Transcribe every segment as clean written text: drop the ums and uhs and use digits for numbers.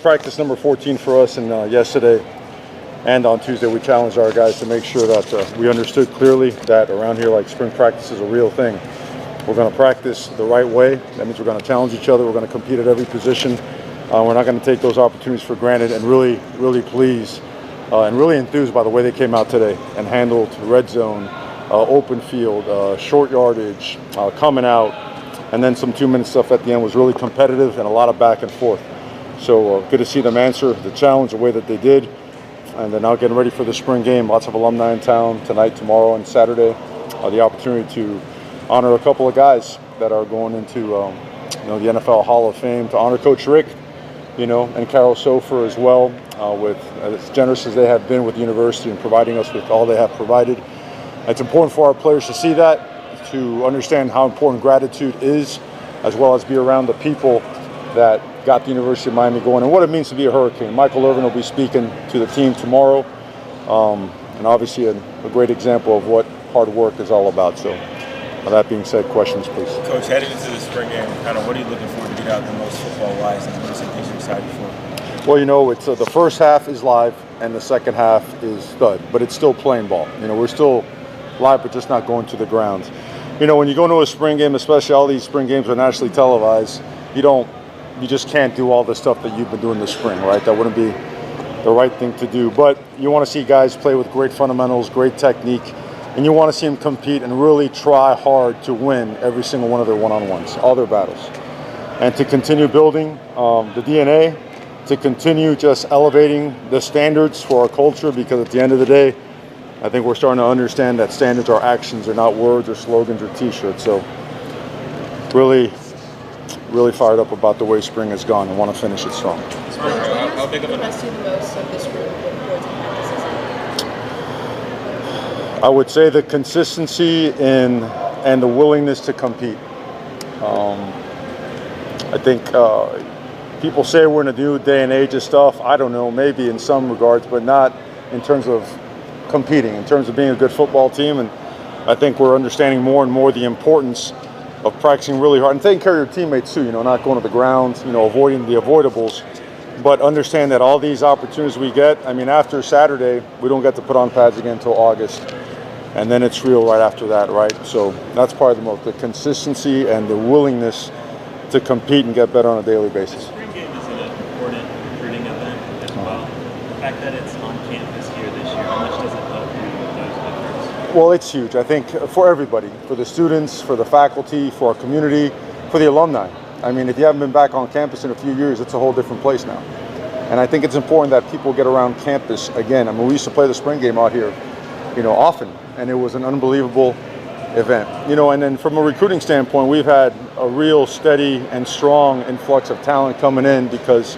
practice number 14 for us, and yesterday and on Tuesday we challenged our guys to make sure that we understood clearly that around here, like, spring practice is a real thing. We're going to practice the right way. That means we're going to challenge each other. We're going to compete at every position. We're not going to take those opportunities for granted, and really pleased and really enthused by the way they came out today and handled red zone, open field, short yardage, coming out, and then some 2-minute stuff at the end was really competitive and a lot of back and forth. So good to see them answer the challenge the way that they did. And they're now getting ready for the spring game. Lots of alumni in town tonight, tomorrow, and Saturday. The opportunity to honor a couple of guys that are going into the NFL Hall of Fame, to honor Coach Rick, and Carol Sofer as well, with as generous as they have been with the university and providing us with all they have provided. It's important for our players to see that, to understand how important gratitude is, as well as be around the people that got the University of Miami going and what it means to be a Hurricane. Michael Irvin will be speaking to the team tomorrow, and obviously a great example of what hard work is all about. So, that being said, questions, please. Coach, headed into the spring game, kind of what are you looking forward to get out the most football-wise, and what are some things you're excited for? Well, it's the first half is live and the second half is stud, but it's still playing ball. We're still live, but just not going to the ground. When you go into a spring game, especially all these spring games are nationally televised, you just can't do all the stuff that you've been doing this spring, right? That wouldn't be the right thing to do. But you want to see guys play with great fundamentals, great technique, and you want to see them compete and really try hard to win every single one of their one-on-ones, all their battles. And to continue building the DNA, to continue just elevating the standards for our culture, because at the end of the day, I think we're starting to understand that standards are actions, they're not words or slogans or t-shirts. So really fired up about the way spring has gone and want to finish it strong. How big of a impressed you the most of this group towards practices? I would say the consistency and the willingness to compete. I think people say we're in a new day and age of stuff. I don't know, maybe in some regards, but not in terms of competing, in terms of being a good football team. And I think we're understanding more and more the importance of practicing really hard and taking care of your teammates too, not going to the ground, avoiding the avoidables, but understand that all these opportunities we get, after Saturday, we don't get to put on pads again until August, and then it's real right after that, right? So that's probably the consistency and the willingness to compete and get better on a daily basis. The spring game is an important recruiting event as well. The fact that it's on campus here this year, how much does it help you with those efforts? Well, it's huge. I think for everybody, for the students, for the faculty, for our community, for the alumni. If you haven't been back on campus in a few years, it's a whole different place now. And I think it's important that people get around campus again. We used to play the spring game out here, often, and it was an unbelievable event. And then from a recruiting standpoint, we've had a real steady and strong influx of talent coming in, because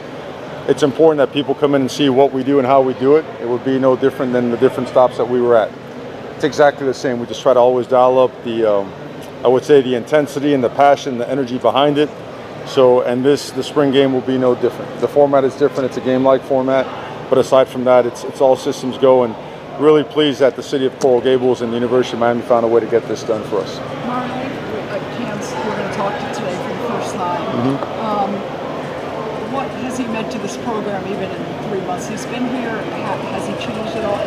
it's important that people come in and see what we do and how we do it. It would be no different than the different stops that we were at. It's exactly the same. We just try to always dial up the, I would say, the intensity and the passion, the energy behind it. So, and the spring game will be no different. The format is different. It's a game-like format. But aside from that, it's all systems go. And really pleased that the city of Coral Gables and the University of Miami found a way to get this done for us. Mario, we're going to talk to you today for the first time. What has he meant to this program even in 3 months he's been here? Has he changed at all?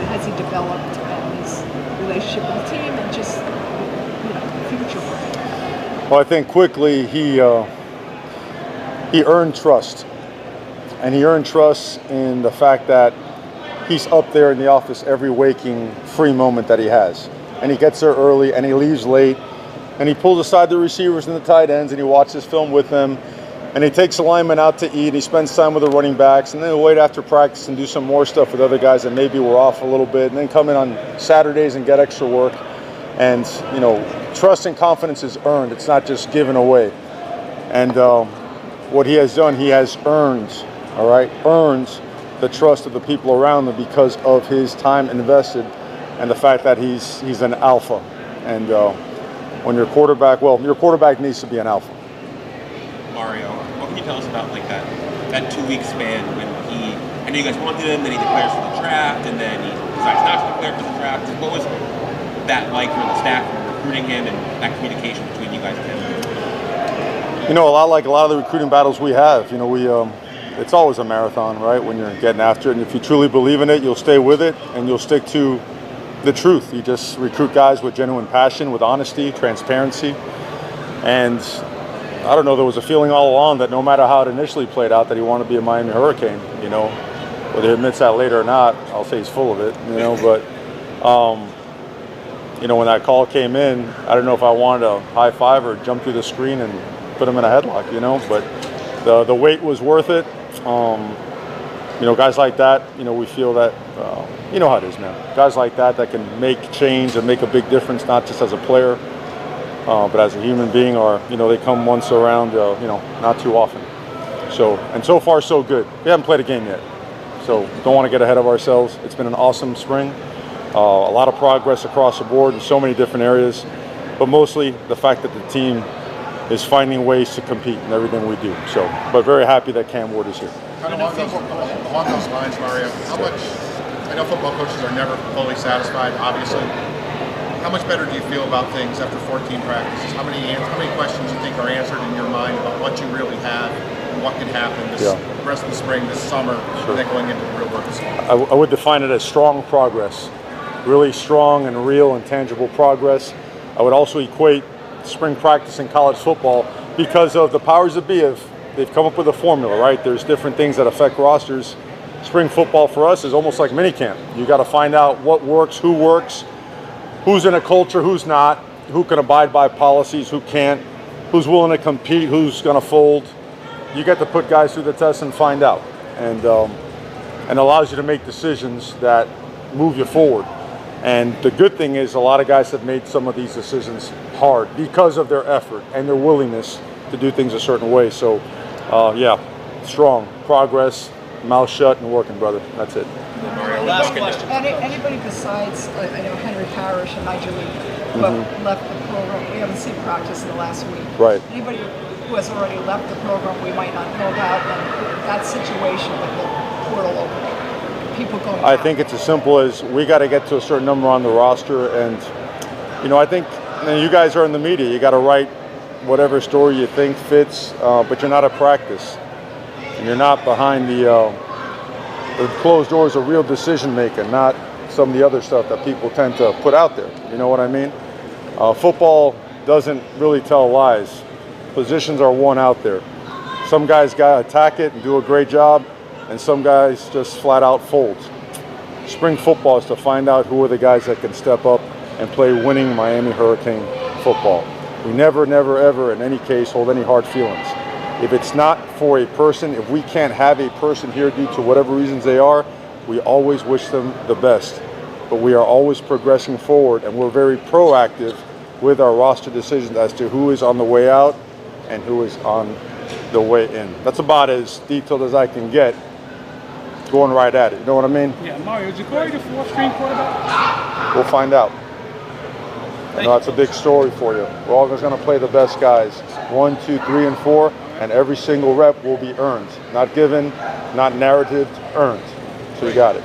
Has he developed his relationship with the team and just the future for him? Well, I think quickly he earned trust. And he earned trust in the fact that he's up there in the office every waking free moment that he has. And he gets there early and he leaves late. And he pulls aside the receivers and the tight ends and he watches film with them. And he takes the linemen out to eat. And he spends time with the running backs. And then he'll wait after practice and do some more stuff with other guys that maybe were off a little bit. And then come in on Saturdays and get extra work. And, trust and confidence is earned. It's not just given away. And what he has done, he has earned the trust of the people around him because of his time invested and the fact that he's an alpha. And when your quarterback needs to be an alpha. Mario, what can you tell us about that 2-week span when I know you guys wanted him, then he declares for the draft, and then he decides not to declare for the draft. What was that like for the staff recruiting him and that communication between you guys and him? A lot like a lot of the recruiting battles we have. it's always a marathon, right? When you're getting after it, and if you truly believe in it, you'll stay with it, and you'll stick to the truth. You just recruit guys with genuine passion, with honesty, transparency, and I don't know, there was a feeling all along that no matter how it initially played out, that he wanted to be a Miami Hurricane, you know. Whether he admits that later or not, I'll say he's full of it, you know, but, you know, when that call came in, I don't know if I wanted to high five or jump through the screen and put him in a headlock, you know, but the wait was worth it. You know, guys like that, you know, we feel that, you know how it is, man. Guys like that can make change and make a big difference, not just as a player, but as a human being, or, you know, they come once around, you know, not too often. So, and so far so good. We haven't played a game yet, so don't want to get ahead of ourselves. It's been an awesome spring. A lot of progress across the board in so many different areas, but mostly the fact that the team is finding ways to compete in everything we do. So, but very happy that Cam Ward is here. Kind of along those lines, Mario, how much, I know football coaches are never fully satisfied, obviously. How much better do you feel about things after 14 practices? How many questions do you think are answered in your mind about what you really have and what can happen this rest of the spring, this summer, and then going into the real work of school? I would define it as strong progress, really strong and real and tangible progress. I would also equate spring practice in college football, because of the powers that be, they've come up with a formula, right? There's different things that affect rosters. Spring football for us is almost like minicamp. You got to find out what works, who's in a culture, who's not, who can abide by policies, who can't, who's willing to compete, who's going to fold. You get to put guys through the test and find out, and allows you to make decisions that move you forward. And the good thing is, a lot of guys have made some of these decisions hard because of their effort and their willingness to do things a certain way. So, yeah, strong progress, mouth shut and working, brother. That's it. Last question. Anybody besides, I know Henry Parrish and Nigel Lee, who have left the program, we haven't seen practice in the last week. Right. Anybody who has already left the program we might not know about, and that situation with the portal opening? People going I back. think it's as simple as we got to get to a certain number on the roster, and you know, I think, and you guys are in the media. You got to write whatever story you think fits, but you're not at practice, and you're not behind the closed doors of real decision making, not some of the other stuff that people tend to put out there. You know what I mean? Football doesn't really tell lies. Positions are won out there. Some guys gotta attack it and do a great job, and some guys just flat out fold. Spring football is to find out who are the guys that can step up and play winning Miami Hurricane football. We never, never, ever, in any case, hold any hard feelings. If it's not for a person, if we can't have a person here due to whatever reasons they are, we always wish them the best. But we are always progressing forward, and we're very proactive with our roster decisions as to who is on the way out and who is on the way in. That's about as detailed as I can get, going right at it. You know what I mean? Yeah, Mario, is Ja'Cory the fourth string quarterback? We'll find out. I know that's a big story for you. We're always going to play the best guys. 1, 2, 3, and 4, and every single rep will be earned. Not given, not narrative, earned. So you got it.